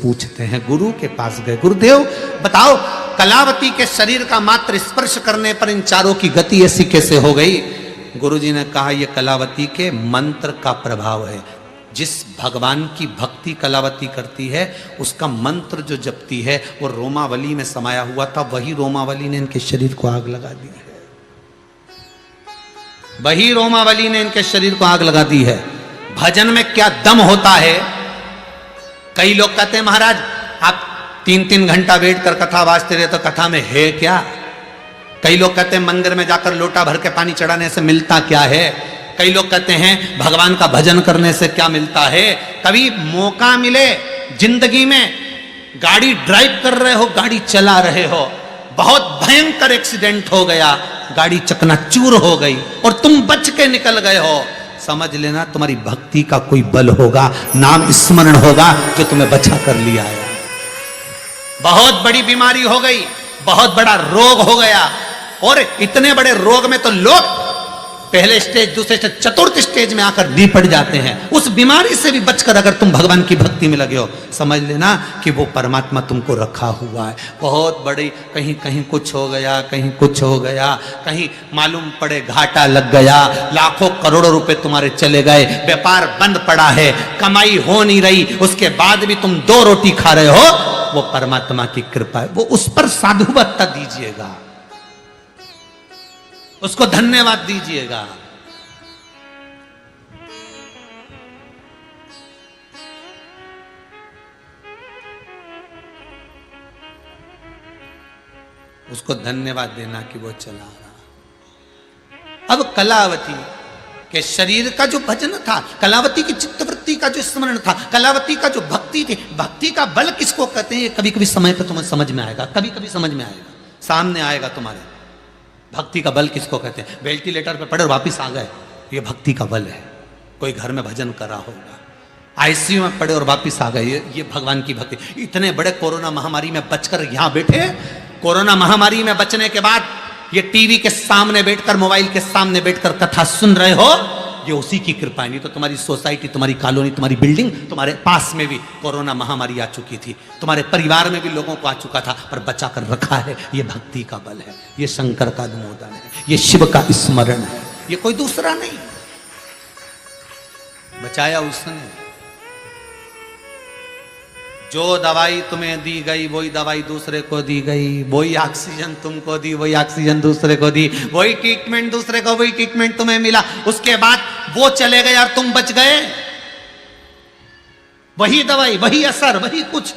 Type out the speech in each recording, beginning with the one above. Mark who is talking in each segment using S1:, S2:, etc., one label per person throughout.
S1: पूछते हैं, गुरु के पास गए, गुरुदेव बताओ कलावती के शरीर का मात्र स्पर्श करने पर इन चारों की गति ऐसी कैसे हो गई? गुरुजी ने कहा यह कलावती के मंत्र का प्रभाव है। जिस भगवान की भक्ति कलावती करती है उसका मंत्र जो जपती है वो रोमावली में समाया हुआ था, वही रोमावली ने इनके शरीर को आग लगा दी है। वही रोमावली ने इनके शरीर को आग लगा दी है। भजन में क्या दम होता है। कई लोग कहते हैं महाराज आप 3-3 घंटा वेट कर कथा वाचते रहे तो कथा में है क्या? कई लोग कहते हैं मंदिर में जाकर लोटा भर के पानी चढ़ाने से मिलता क्या है? कई लोग कहते हैं भगवान का भजन करने से क्या मिलता है? कभी मौका मिले जिंदगी में, गाड़ी ड्राइव कर रहे हो, गाड़ी चला रहे हो, बहुत भयंकर एक्सीडेंट हो गया, गाड़ी चकनाचूर हो गई और तुम बच के निकल गए हो, समझ लेना तुम्हारी भक्ति का कोई बल होगा, नाम स्मरण होगा जो तुम्हें बचा कर लिया है। बहुत बड़ी बीमारी हो गई, बहुत बड़ा रोग हो गया, और इतने बड़े रोग में तो लोग पहले स्टेज, दूसरे स्टेज, चतुर्थ स्टेज में आकर निपट जाते हैं। उस बीमारी से भी बचकर अगर तुम भगवान की भक्ति में लगे हो, समझ लेना कि वो परमात्मा तुमको रखा हुआ है। बहुत बड़ी, कहीं कहीं कुछ हो गया, कहीं कुछ हो गया, कहीं मालूम पड़े घाटा लग गया, लाखों करोड़ों रुपए तुम्हारे चले गए, व्यापार बंद पड़ा है, कमाई हो नहीं रही, उसके बाद भी तुम 2 रोटी खा रहे हो, वो परमात्मा की कृपा है। वो उस पर साधुवत्ता दीजिएगा, उसको धन्यवाद दीजिएगा। उसको धन्यवाद देना कि वो चला रहा। अब कलावती के शरीर का जो भजन था, कलावती की चित्तवृत्ति का जो स्मरण था, कलावती का जो भक्ति थी, भक्ति का बल किसको कहते हैं ये कभी कभी समय पर तुम्हें समझ में आएगा, कभी कभी समझ में आएगा, सामने आएगा तुम्हारे। भक्ति का बल किसको कहते हैं? वेंटिलेटर पे पड़े और वापिस आ गए, ये भक्ति का बल है। कोई घर में भजन कर रहा होगा, आईसीयू में पड़े और वापिस आ गए, ये भगवान की भक्ति। इतने बड़े कोरोना महामारी में बचकर यहां बैठे, कोरोना महामारी में बचने के बाद ये टीवी के सामने बैठकर, मोबाइल के सामने बैठकर कथा सुन रहे हो, ये उसी की कृपा है। नहीं तो तुम्हारी सोसाइटी, तुम्हारी कॉलोनी, तुम्हारी बिल्डिंग, तुम्हारे पास में भी कोरोना महामारी आ चुकी थी, तुम्हारे परिवार में भी लोगों को आ चुका था, पर बचा कर रखा है। ये भक्ति का बल है, ये शंकर का अनुमोदन है, ये शिव का स्मरण है, ये कोई दूसरा नहीं। बचाया उसने। जो दवाई तुम्हें दी गई वही दवाई दूसरे को दी गई, वही ऑक्सीजन तुमको दी, वही ऑक्सीजन दूसरे को दी, वही ट्रीटमेंट दूसरे को, वही ट्रीटमेंट तुम्हें मिला, उसके बाद वो चले गए और तुम बच गए। वही दवाई, वही असर, वही कुछ।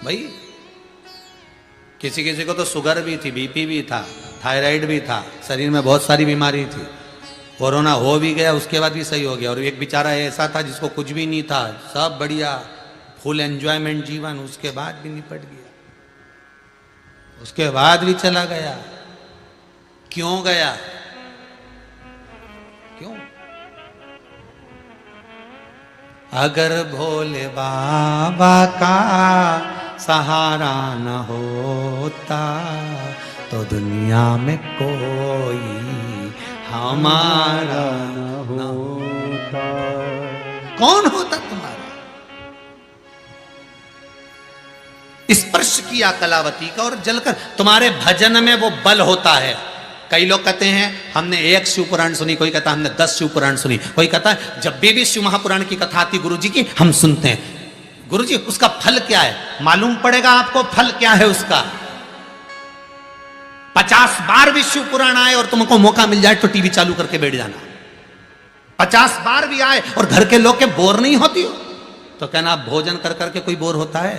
S1: भाई किसी किसी को तो शुगर भी थी, बीपी भी था, थायराइड भी था, शरीर में बहुत सारी बीमारी थी, कोरोना हो भी गया, उसके बाद भी सही हो गया। और एक बेचारा ऐसा था जिसको कुछ भी नहीं था, सब बढ़िया, फुल एंजॉयमेंट जीवन, उसके बाद भी निपट गया, उसके बाद भी चला गया। क्यों गया? क्यों? अगर भोले बाबा का सहारा न होता तो दुनिया में कोई हमारा न होता। कौन होता तुम्हारा? स्पर्श किया कलावती का और जलकर। तुम्हारे भजन में वो बल होता है। कई लोग कहते हैं हमने 1 शिव पुराण सुनी, कोई कहता है हमने 10 शिव पुराण सुनी, कोई कहता है जब भी शिव महापुराण की कथा आती गुरुजी की हम सुनते हैं। गुरुजी उसका फल क्या है? मालूम पड़ेगा आपको फल क्या है उसका। 50 बार भी शिव पुराण आए और तुमको मौका मिल जाए तो टीवी चालू करके बैठ जाना। 50 बार भी आए और घर के लोग के बोर नहीं होती हो तो कहना भोजन कर करके कोई बोर होता है?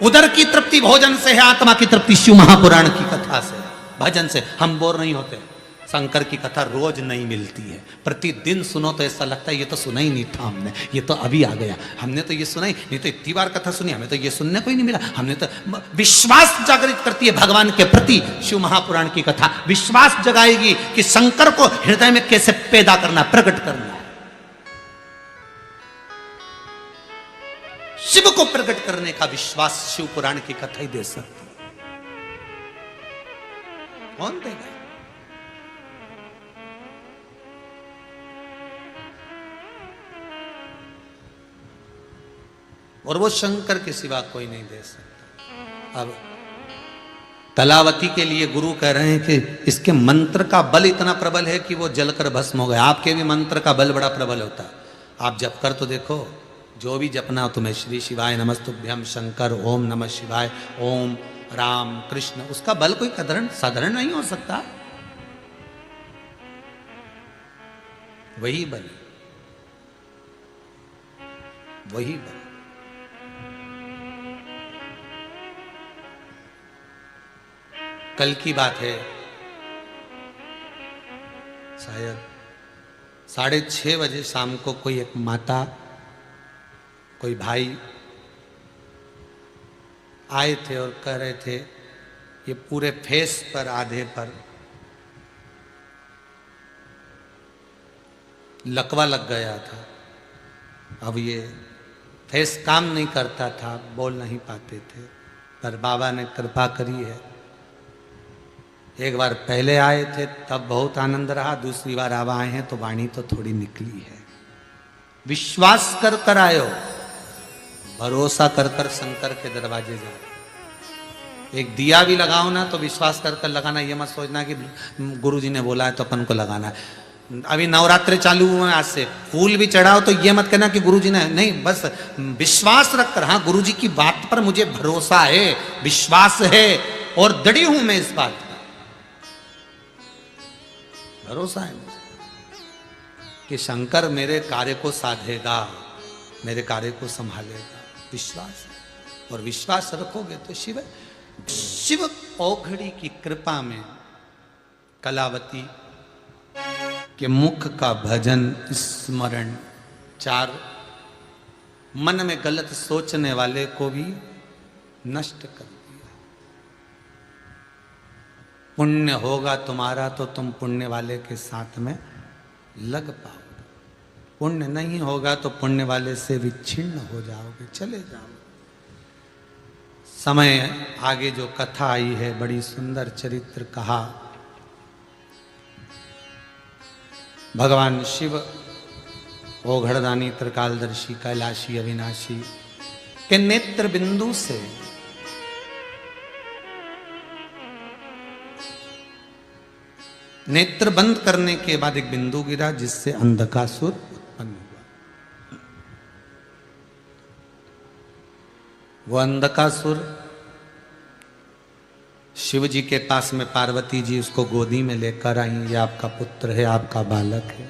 S1: उधर की तृप्ति भोजन से है, आत्मा की तृप्ति शिव महापुराण की कथा से, भजन से। हम बोर नहीं होते। शंकर की कथा रोज नहीं मिलती है, प्रतिदिन सुनो तो ऐसा लगता है ये तो सुना ही नहीं था हमने, ये तो अभी आ गया, हमने तो ये सुना ही नहीं, तो इतनी बार कथा सुनी, हमें तो ये सुनने को ही नहीं मिला। हमने तो विश्वास जागृत करती है भगवान के प्रति शिव महापुराण की कथा। विश्वास जगाएगी कि शंकर को हृदय में कैसे पैदा करना, प्रकट करना। शिव को प्रकट करने का विश्वास शिव पुराण की कथा ही दे सकती है। कौन देगा? और वो शंकर के सिवा कोई नहीं दे सकता। अब कलावती के लिए गुरु कह रहे हैं कि इसके मंत्र का बल इतना प्रबल है कि वो जलकर भस्म हो गया। आपके भी मंत्र का बल बड़ा प्रबल होता है। आप जप कर तो देखो, जो भी जपना हो तुम्हें, श्री शिवाय नमस्तुभ्यम शंकर, ओम नमः शिवाय, ओम राम कृष्ण, उसका बल कोई साधारण नहीं हो सकता। वही बल, वही बल। कल की बात है, शायद 6:30 बजे शाम को कोई एक माता, कोई भाई आए थे और कह रहे थे ये पूरे फेस पर, आधे पर लकवा लग गया था। अब ये फेस काम नहीं करता था, बोल नहीं पाते थे, पर बाबा ने कृपा करी है। एक बार पहले आए थे तब बहुत आनंद रहा, दूसरी बार अब आए हैं तो वाणी तो थोड़ी निकली है। विश्वास कर कर आयो, भरोसा कर कर शंकर के दरवाजे जाओ। एक दिया भी लगाओ ना तो विश्वास कर कर लगाना, ये मत सोचना कि गुरुजी ने बोला है तो अपन को लगाना है। अभी नवरात्रि चालू हुए आज से, फूल भी चढ़ाओ तो ये मत कहना कि गुरुजी ने, नहीं, बस विश्वास रखकर, हाँ गुरुजी की बात पर मुझे भरोसा है, विश्वास है और दृढ़ हूं मैं इस बात, भरोसा है कि शंकर मेरे कार्य को साधेगा, मेरे कार्य को संभालेगा। विश्वास है, और विश्वास रखोगे तो शिव औघड़ी की कृपा में कलावती के मुख का भजन स्मरण 4 मन में गलत सोचने वाले को भी नष्ट कर दिया। पुण्य होगा तुम्हारा तो तुम पुण्य वाले के साथ में लग पाओगे, पुण्य नहीं होगा तो पुण्य वाले से विच्छिन्न हो जाओगे, चले जाओगे। समय आगे जो कथा आई है, बड़ी सुंदर चरित्र कहा। भगवान शिव ओघड़दानी, त्रिकालदर्शी, कैलाशी, अविनाशी के नेत्र बिंदु से नेत्र बंद करने के बाद एक बिंदु गिरा जिससे अंधकासुर उत्पन्न हुआ। वो अंधकासुर शिव जी के पास में, पार्वती जी उसको गोदी में लेकर आई, ये आपका पुत्र है, आपका बालक है।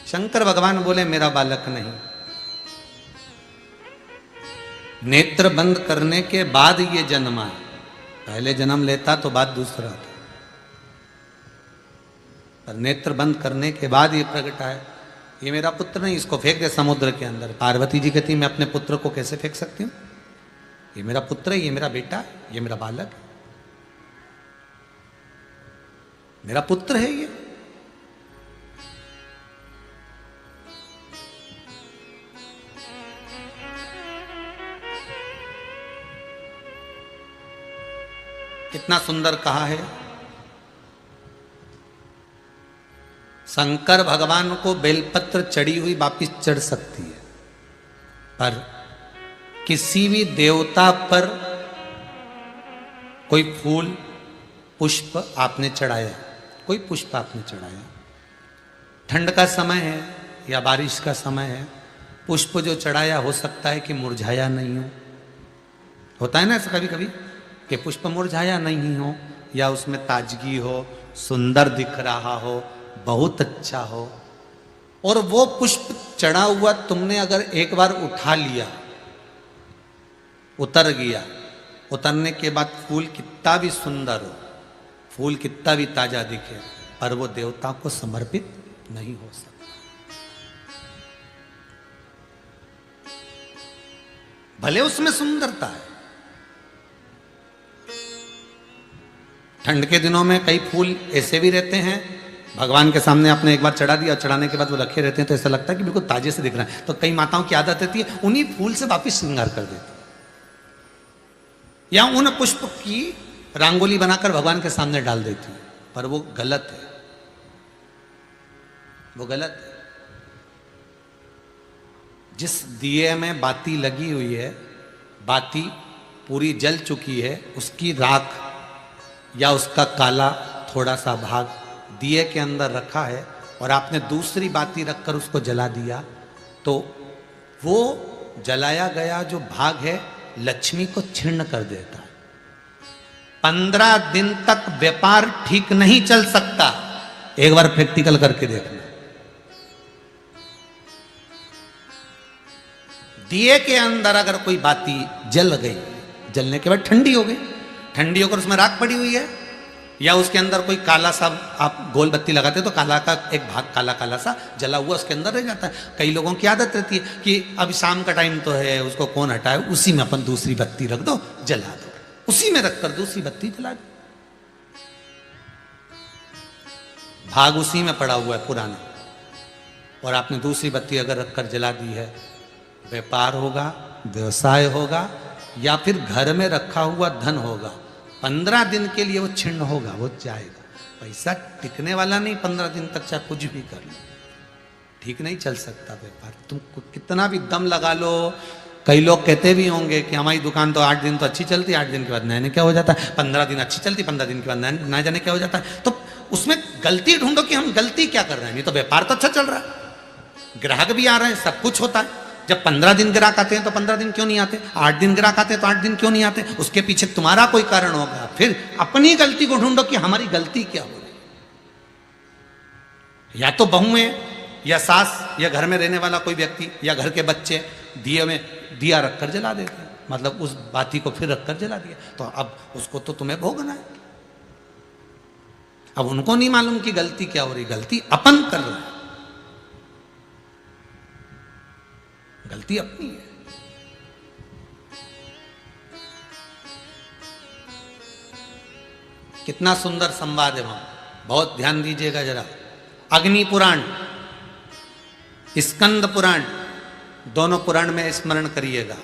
S1: शंकर भगवान बोले मेरा बालक नहीं। नेत्र बंद करने के बाद ये जन्मा है, पहले जन्म लेता तो बात दूसरा था, पर नेत्र बंद करने के बाद ये प्रकट है, ये मेरा पुत्र नहीं, इसको फेंक दे समुद्र के अंदर। पार्वती जी कहती मैं अपने पुत्र को कैसे फेंक सकती हूँ, ये मेरा पुत्र है, ये मेरा बेटा है, ये मेरा बालक है, मेरा पुत्र है ये। कितना सुंदर कहा है। शंकर भगवान को बेलपत्र चढ़ी हुई वापिस चढ़ सकती है, पर किसी भी देवता पर कोई फूल पुष्प आपने चढ़ाया, कोई पुष्प आपने चढ़ाया, ठंड का समय है या बारिश का समय है, पुष्प जो चढ़ाया हो सकता है कि मुरझाया नहीं हो। होता है ना ऐसा कभी कभी कि पुष्प मुरझाया नहीं हो, या उसमें ताजगी हो, सुंदर दिख रहा हो, बहुत अच्छा हो। और वो पुष्प चढ़ा हुआ तुमने अगर एक बार उठा लिया, उतर गया, उतरने के बाद फूल कितना भी सुंदर हो, फूल कितना भी ताजा दिखे, पर वो देवता को समर्पित नहीं हो सकता। भले उसमें सुंदरता है। ठंड के दिनों में कई फूल ऐसे भी रहते हैं, भगवान के सामने आपने एक बार चढ़ा दिया, चढ़ाने के बाद वो रखे रहते हैं तो ऐसा लगता है कि बिल्कुल ताजे से दिख रहा है। तो कई माताओं की आदत रहती है उन्हीं फूल से वापिस श्रृंगार कर देती, या उन पुष्प की रंगोली बनाकर भगवान के सामने डाल देती है, पर वो गलत है, वो गलत है। जिस दिए में बाती लगी हुई है, बाती पूरी जल चुकी है, उसकी राख या उसका काला थोड़ा सा भाग दिए के अंदर रखा है और आपने दूसरी बाती रखकर उसको जला दिया, तो वो जलाया गया जो भाग है लक्ष्मी को क्षीण कर देता है। 15 दिन तक व्यापार ठीक नहीं चल सकता। एक बार प्रैक्टिकल करके देखना। दिए के अंदर अगर कोई बाती जल गई, जलने के बाद ठंडी हो गई, ठंडी होकर उसमें राख पड़ी हुई है, या उसके अंदर कोई काला सा, आप गोल बत्ती लगाते तो काला का एक भाग काला काला सा जला हुआ उसके अंदर रह जाता है। कई लोगों की आदत रहती है कि अब शाम का टाइम तो है, उसको कौन हटाए, उसी में अपन दूसरी बत्ती रख दो, जला दो, उसी में रखकर दूसरी बत्ती जला दो। भाग उसी में पड़ा हुआ है पुराना, और आपने दूसरी बत्ती अगर रखकर जला दी है, व्यापार होगा, व्यवसाय होगा, या फिर घर में रखा हुआ धन होगा, 15 दिन के लिए वो छिन्न होगा, वो जाएगा। पैसा टिकने वाला नहीं 15 दिन तक, चाहे कुछ भी कर लो, ठीक नहीं चल सकता व्यापार। तुम कितना भी दम लगा लो। कई लोग कहते भी होंगे कि हमारी दुकान तो 8 दिन तो अच्छी चलती, 8 दिन के बाद नए क्या हो जाता है, 15 दिन अच्छी चलती, 15 दिन के बाद ना जाने क्या हो जाता है। तो उसमें गलती ढूंढो कि हम गलती क्या कर रहे हैं। नहीं तो व्यापार तो अच्छा चल रहा है, ग्राहक भी आ रहे हैं, सब कुछ होता है। जब 15 दिन ग्राहक आते हैं तो 15 दिन क्यों नहीं आते, 8 दिन ग्राहक आते हैं तो 8 दिन क्यों नहीं आते, उसके पीछे तुम्हारा कोई कारण होगा। फिर अपनी गलती को ढूंढो कि हमारी गलती क्या हो रही। या तो बहू है, या सास, या घर में रहने वाला कोई व्यक्ति, या घर के बच्चे दिए में दिया रखकर जला देते हैं, मतलब उस बाती को फिर रखकर जला दिया, तो अब उसको तो तुम्हें भोगना है। अब उनको नहीं मालूम कि गलती क्या हो रही, गलती अपन कर रहे हैं, गलती अपनी है। कितना सुंदर संवाद है वहां, बहुत ध्यान दीजिएगा जरा। अग्नि पुराण, स्कंद पुराण, दोनों पुराण में स्मरण करिएगा।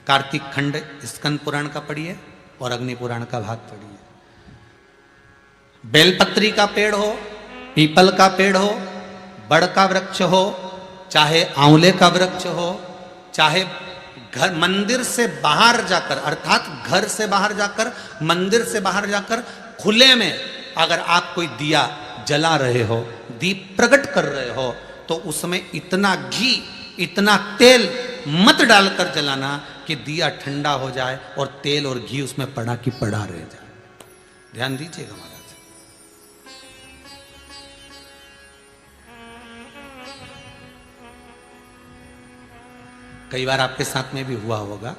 S1: कार्तिक खंड स्कंद पुराण का पढ़िए और अग्नि पुराण का भाग पढ़िए। बेलपत्री का पेड़ हो, पीपल का पेड़ हो, बड़ का वृक्ष हो, चाहे आंवले का वृक्ष हो, चाहे घर मंदिर से बाहर जाकर, अर्थात घर से बाहर जाकर, मंदिर से बाहर जाकर खुले में अगर आप कोई दिया जला रहे हो, दीप प्रकट कर रहे हो, तो उसमें इतना घी, इतना तेल मत डालकर जलाना कि दिया ठंडा हो जाए और तेल और घी उसमें पड़ा की पड़ा रह जाए। ध्यान दीजिएगा महाराज। कई बार आपके साथ में भी हुआ होगा,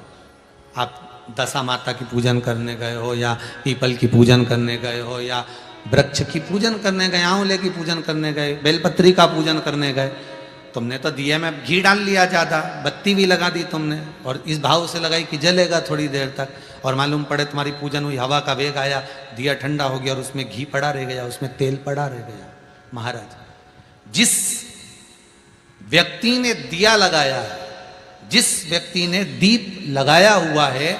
S1: आप दशा माता की पूजन करने गए हो, या पीपल की पूजन करने गए हो, या वृक्ष की पूजन करने गए, आंवले की पूजन करने गए, बेलपत्री का पूजन करने गए। तुमने तो दिए में घी डाल लिया ज़्यादा, बत्ती भी लगा दी तुमने, और इस भाव से लगाई कि जलेगा थोड़ी देर तक, और मालूम पड़े तुम्हारी पूजन हुई, हवा का वेग आया, दिया ठंडा हो गया और उसमें घी पड़ा रह गया, उसमें तेल पड़ा रह गया। महाराज, जिस व्यक्ति ने दिया लगाया है, जिस व्यक्ति ने दीप लगाया हुआ है,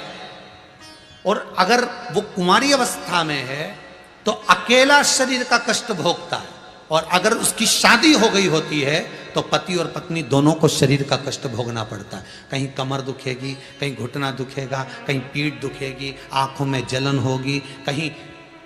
S1: और अगर वो कुंवारी अवस्था में है तो अकेला शरीर का कष्ट भोगता है, और अगर उसकी शादी हो गई होती है तो पति और पत्नी दोनों को शरीर का कष्ट भोगना पड़ता है। कहीं कमर दुखेगी, कहीं घुटना दुखेगा, कहीं पीठ दुखेगी, आंखों में जलन होगी, कहीं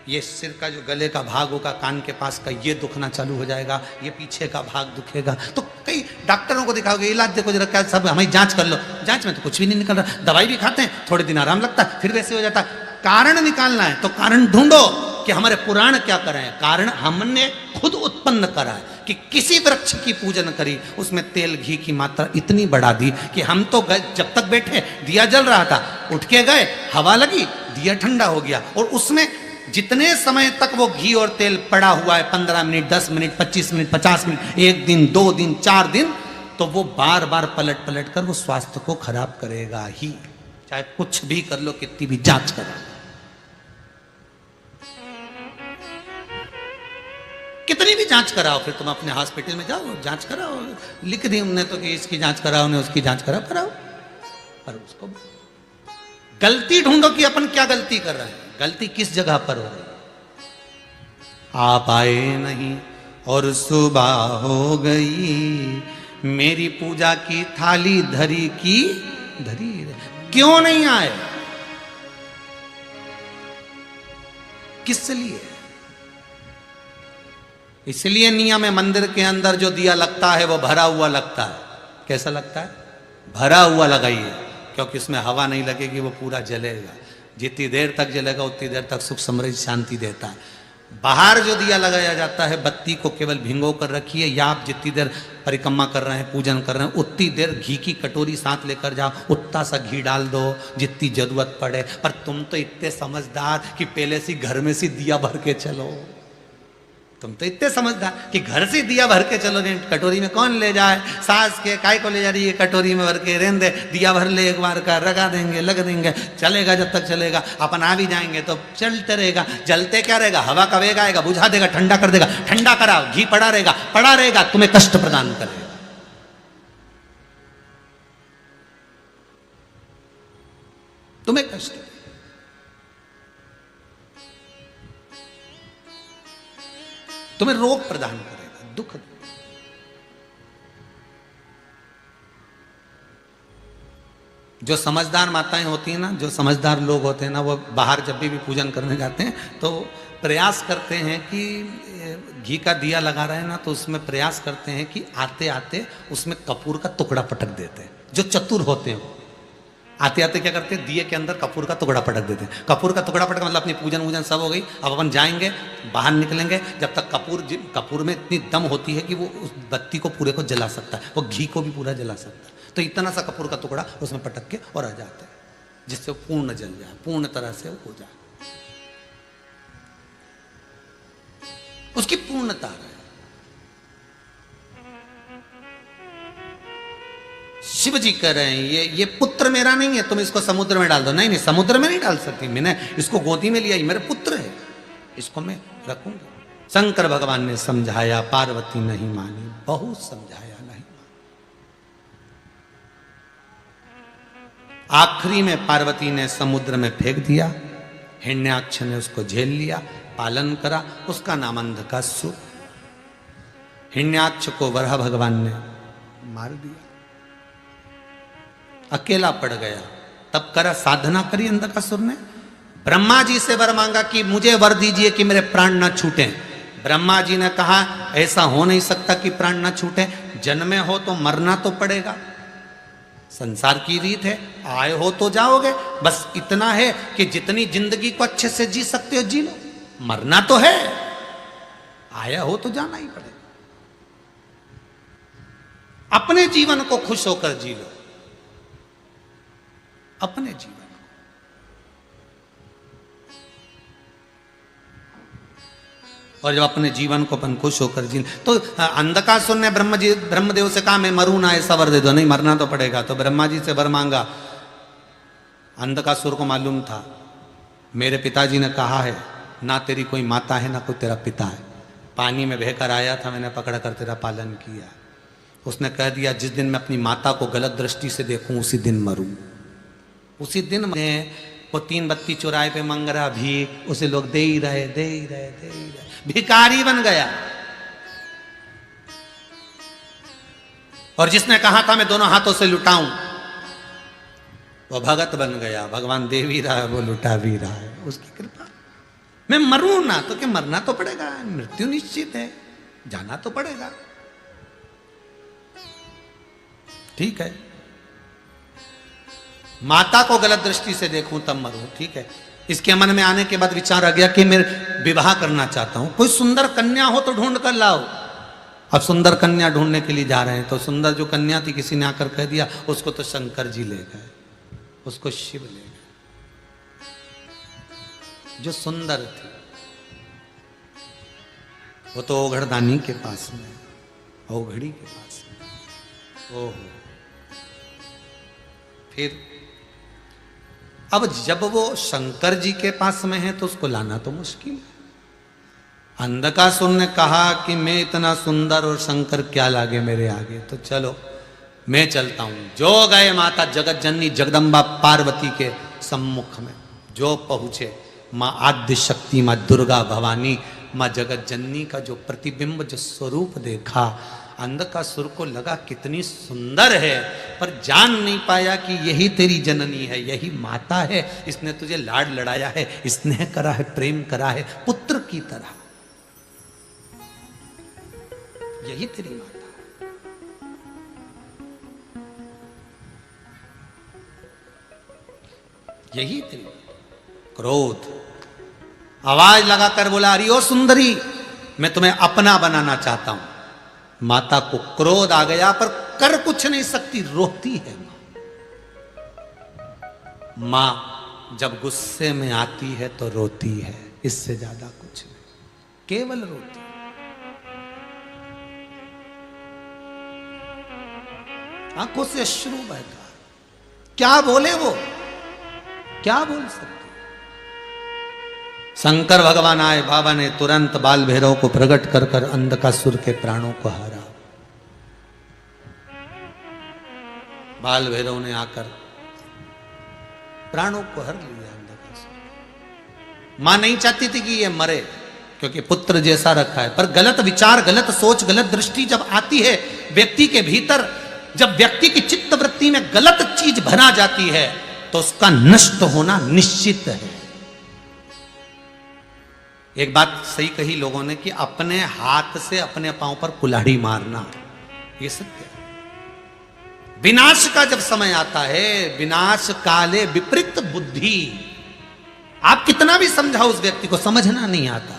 S1: ये सिर का जो गले का भाग होगा, कान के पास का ये दुखना चालू हो जाएगा, ये पीछे का भाग दुखेगा। तो कई डॉक्टरों को दिखाओगे, इलाज देखो जरा, क्या सब हमें जांच कर लो, जांच में तो कुछ भी नहीं निकल रहा, दवाई भी खाते हैं, थोड़े दिन आराम लगता है, फिर वैसे हो जाता है। कारण निकालना है तो कारण ढूंढो कि हमारे पुराण क्या कर रहे हैं। कारण हमने खुद उत्पन्न करा है कि किसी वृक्ष की पूजन करी, उसमें तेल घी की मात्रा इतनी बढ़ा दी कि हम तो जब तक बैठे दिया जल रहा था, उठ के गए, हवा लगी, दिया ठंडा हो गया, और उसमें जितने समय तक वो घी और तेल पड़ा हुआ है, 15 मिनट, 10 मिनट, 25 मिनट, 50 मिनट, 1 दिन, 2 दिन, 4 दिन, तो वो बार बार पलट पलट कर वो स्वास्थ्य को खराब करेगा ही, चाहे कुछ भी कर लो, कितनी भी जांच करो, कितनी भी जांच कराओ। फिर तुम अपने हॉस्पिटल में जाओ, जांच कराओ, लिख दी उन्होंने तो कि इसकी जांच कराओ, ने उसकी जांच कराओ, पर उसको गलती ढूंढो कि अपन क्या गलती कर रहे हैं, गलती किस जगह पर हो रही है। आप आए नहीं और सुबह हो गई, मेरी पूजा की थाली धरी की धरी क्यों नहीं आए? किस लिए? इसलिए नियम है मंदिर के अंदर जो दिया लगता है वो भरा हुआ लगता है। कैसा लगता है? भरा हुआ लगाइए, क्योंकि उसमें हवा नहीं लगेगी, वो पूरा जलेगा। जितनी देर तक जलेगा उतनी देर तक सुख समृद्धि शांति देता है। बाहर जो दिया लगाया जाता है बत्ती को केवल भिंगो कर रखिए, या आप जितनी देर परिक्रमा कर रहे हैं, पूजन कर रहे हैं, उतनी देर घी की कटोरी साथ लेकर जाओ, उतना सा घी डाल दो जितनी जरूरत पड़े। पर तुम तो इतने समझदार कि पहले से घर में से दिया भर के चलो। तुम तो इतने समझदार कि घर से दिया भर के चलो, नहीं कटोरी में कौन ले जाए? सास के काय को ले जा रही है कटोरी में भर के, रहने दे, दिया भर ले एक बार का, लगा देंगे, लग देंगे, चलेगा जब तक चलेगा। अपन आ भी जाएंगे तो चलते रहेगा। जलते क्या रहेगा? हवा का वेग आएगा, बुझा देगा, ठंडा कर देगा। ठंडा कराओ, घी पड़ा रहेगा, तुम्हें कष्ट प्रदान करेगा। तुम्हें कष्ट, तुम्हें रोग प्रदान करेगा, दुख। जो समझदार माताएं होती हैं ना, जो समझदार लोग होते हैं ना, वो बाहर जब भी पूजन करने जाते हैं तो प्रयास करते हैं कि घी का दिया लगा रहे हैं ना, तो उसमें प्रयास करते हैं कि आते आते उसमें कपूर का टुकड़ा पटक देते हैं। जो चतुर होते हैं आते आते क्या करते हैं? दिए के अंदर कपूर का टुकड़ा पटक देते हैं। कपूर का टुकड़ा पटक मतलब अपनी पूजन वूजन सब हो गई, अब अपन जाएंगे, बाहर निकलेंगे, जब तक कपूर में इतनी दम होती है कि वो उस बत्ती को पूरे को जला सकता है, वो घी को भी पूरा जला सकता है। तो इतना सा कपूर का टुकड़ा उसमें पटक के और आ जाता है, जिससे वो पूर्ण जल जाए, पूर्ण तरह से हो जाए, उसकी पूर्णता है। शिव जी कह रहे हैं ये पुत्र मेरा नहीं है, तुम इसको समुद्र में डाल दो। नहीं, समुद्र में नहीं डाल सकती, मैंने इसको गोदी में लिया, ये मेरे पुत्र है, इसको मैं रखूंगा। शंकर भगवान ने समझाया, पार्वती नहीं मानी, बहुत समझाया नहीं मानी। आखिरी में पार्वती ने समुद्र में फेंक दिया, हिरण्याक्ष ने उसको झेल लिया, पालन करा, उसका नाम अंधकासुर। हिरण्याक्ष को वराह भगवान ने मार दिया, अकेला पड़ गया। तब करा साधना करी अंधकासुर ने, ब्रह्मा जी से वर मांगा कि मुझे वर दीजिए कि मेरे प्राण ना छूटे। ब्रह्मा जी ने कहा ऐसा हो नहीं सकता कि प्राण ना छूटे, जन्मे हो तो मरना तो पड़ेगा, संसार की रीत है, आए हो तो जाओगे, बस इतना है कि जितनी जिंदगी को अच्छे से जी सकते हो जी लो, मरना तो है, आया हो तो जाना ही पड़ेगा। अपने जीवन को खुश होकर जी लो, अपने जीवन। और जब अपने जीवन को अपन खुश होकर जी, तो अंधकासुर ने ब्रह्मदेव से कहा मैं मरूं ना, ऐसा वर दे दो। नहीं, मरना तो पड़ेगा। तो ब्रह्मा जी से वर मांगा। अंधकासुर को मालूम था मेरे पिताजी ने कहा है ना तेरी कोई माता है ना कोई तेरा पिता है, पानी में बहकर आया था, मैंने पकड़ कर तेरा पालन किया। उसने कह दिया जिस दिन मैं अपनी माता को गलत दृष्टि से देखूं उसी दिन मरूं। उसी दिन में वो 3 बत्ती चौराहे पे मांग रहा भीख, उसे लोग दे ही रहे, भिखारी बन गया। और जिसने कहा था मैं दोनों हाथों से लुटाऊं, वो भगत बन गया। भगवान दे भी रहा है, वो लुटा भी रहा है, उसकी कृपा। मैं मरूं ना तो क्या, मरना तो पड़ेगा, मृत्यु निश्चित है, जाना तो पड़ेगा, ठीक है। माता को गलत दृष्टि से देखूं तब मरूं, ठीक है। इसके मन में आने के बाद विचार आ गया कि मैं विवाह करना चाहता हूं, कोई सुंदर कन्या हो तो ढूंढ कर लाओ। अब सुंदर कन्या ढूंढने के लिए जा रहे हैं, तो सुंदर जो कन्या थी किसी ने आकर कह दिया उसको तो शंकर जी ले गए, उसको शिव ले गए। जो सुंदर थी वो तो ओघड़दानी के पास में, ओघड़ी के पास में। ओहो, फिर अब जब वो शंकर जी के पास में है तो उसको लाना तो मुश्किल है। अंधकासुर ने कहा कि मैं इतना सुंदर और शंकर क्या लागे मेरे आगे, तो चलो मैं चलता हूं। जो गए माता जगत जननी जगदम्बा पार्वती के सम्मुख में, जो पहुंचे मां आद्य शक्ति, मां दुर्गा भवानी, मां जगत जननी का जो प्रतिबिंब, जो स्वरूप देखा, अंधकासुर को लगा कितनी सुंदर है, पर जान नहीं पाया कि यही तेरी जननी है, यही माता है, इसने तुझे लाड लड़ाया है, स्नेह करा है, प्रेम करा है पुत्र की तरह, यही तेरी माता है। यही तेरी क्रोध आवाज लगाकर बोला, अरे ओ सुंदरी, मैं तुम्हें अपना बनाना चाहता हूं। माता को क्रोध आ गया, पर कर कुछ नहीं सकती, रोती है मां जब गुस्से में आती है तो रोती है, इससे ज्यादा कुछ नहीं, केवल रोती है। आंखों से अश्रु बहता, क्या बोले वो, क्या बोल सकते। शंकर भगवान आए, बाबा ने तुरंत बाल भैरव को प्रकट कर कर अंधकासुर के प्राणों को हारा। बाल भैरव ने आकर प्राणों को हर लिया अंधकासुर। मां नहीं चाहती थी कि ये मरे, क्योंकि पुत्र जैसा रखा है, पर गलत विचार, गलत सोच, गलत दृष्टि जब आती है व्यक्ति के भीतर, जब व्यक्ति की चित्त वृत्ति में गलत चीज भरा जाती है तो उसका नष्ट होना निश्चित है। एक बात सही कही लोगों ने कि अपने हाथ से अपने पांव पर कुल्हाड़ी मारना, ये सत्य है। विनाश का जब समय आता है, विनाश काले विपरीत बुद्धि, आप कितना भी समझाओ उस व्यक्ति को समझना नहीं आता,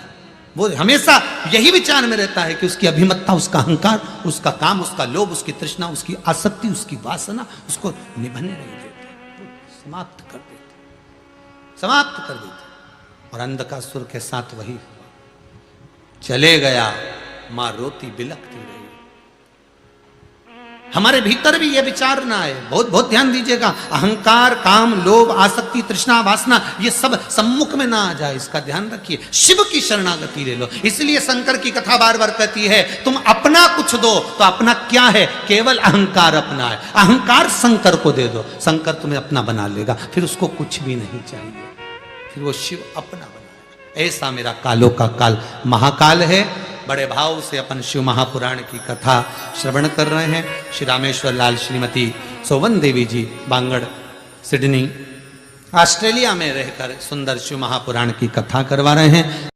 S1: वो हमेशा यही विचार में रहता है कि उसकी अभिमत्ता, उसका अहंकार, उसका काम, उसका लोभ, उसकी तृष्णा, उसकी आसक्ति, उसकी वासना उसको निभने नहीं देते, समाप्त कर देते, समाप्त कर देते। और अंधकासुर के साथ वही हुआ, चले गया, मां रोती बिलखती रही। हमारे भीतर भी यह विचार ना आए, बहुत बहुत ध्यान दीजिएगा, अहंकार, काम, लोभ, आसक्ति, तृष्णा, वासना, ये सब सम्मुख में ना आ जाए, इसका ध्यान रखिए। शिव की शरणागति ले लो। इसलिए शंकर की कथा बार बार कहती है, तुम अपना कुछ दो, तो अपना क्या है, केवल अहंकार अपना है। अहंकार शंकर को दे दो, शंकर तुम्हें अपना बना लेगा, फिर उसको कुछ भी नहीं चाहिए, फिर वो शिव अपना बनाएगा। ऐसा मेरा कालों का काल महाकाल है। बड़े भाव से अपन शिव महापुराण की कथा श्रवण कर रहे हैं। श्री रामेश्वर लाल श्रीमती सोवन देवी जी बांगड़ सिडनी ऑस्ट्रेलिया में रहकर सुंदर शिव महापुराण की कथा करवा रहे हैं।